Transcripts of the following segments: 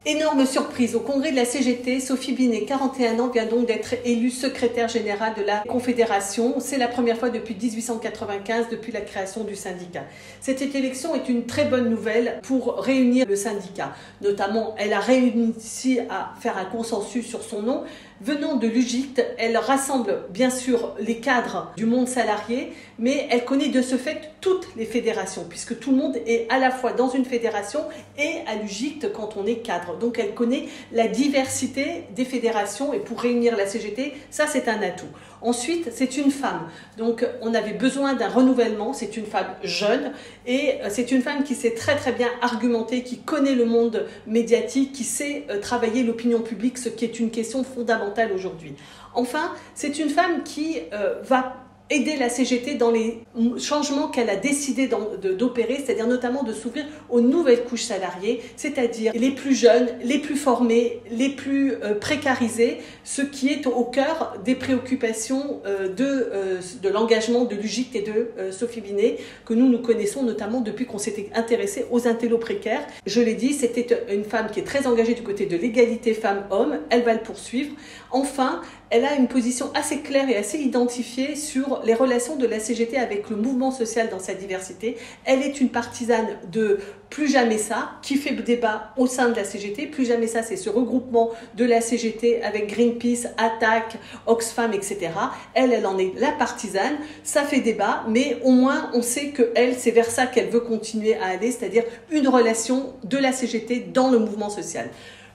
Énorme surprise, au congrès de la CGT, Sophie Binet, 41 ans, vient donc d'être élue secrétaire générale de la Confédération. C'est la première fois depuis 1895, depuis la création du syndicat. Cette élection est une très bonne nouvelle pour réunir le syndicat. Notamment, elle a réussi à faire un consensus sur son nom. Venant de l'UGIT, elle rassemble bien sûr les cadres du monde salarié, mais elle connaît de ce fait toutes les fédérations, puisque tout le monde est à la fois dans une fédération et à l'UGIT quand on est cadre. Donc elle connaît la diversité des fédérations, et pour réunir la CGT, ça c'est un atout. Ensuite, c'est une femme, donc on avait besoin d'un renouvellement. C'est une femme jeune et c'est une femme qui sait très bien argumenter, qui connaît le monde médiatique, qui sait travailler l'opinion publique, ce qui est une question fondamentale aujourd'hui. Enfin, c'est une femme qui va aider la CGT dans les changements qu'elle a décidé d'opérer, c'est-à-dire notamment de s'ouvrir aux nouvelles couches salariées, c'est-à-dire les plus jeunes, les plus formés, les plus précarisés, ce qui est au cœur des préoccupations de l'engagement de l'UGIT et de Sophie Binet, que nous connaissons notamment depuis qu'on s'était intéressé aux intellos précaires. Je l'ai dit, c'était une femme qui est très engagée du côté de l'égalité femmes-hommes, elle va le poursuivre. Enfin, elle a une position assez claire et assez identifiée sur les relations de la CGT avec le mouvement social dans sa diversité. Elle est une partisane de Plus jamais ça, qui fait débat au sein de la CGT. Plus jamais ça, c'est ce regroupement de la CGT avec Greenpeace, Attac, Oxfam, etc. Elle en est la partisane. Ça fait débat, mais au moins on sait que c'est vers ça qu'elle veut continuer à aller, c'est-à-dire une relation de la CGT dans le mouvement social.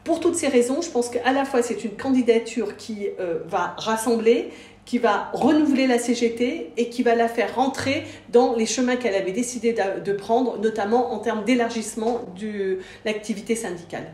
Pour toutes ces raisons, je pense qu'à la fois c'est une candidature qui va rassembler, qui va renouveler la CGT et qui va la faire rentrer dans les chemins qu'elle avait décidé de prendre, notamment en termes d'élargissement de l'activité syndicale.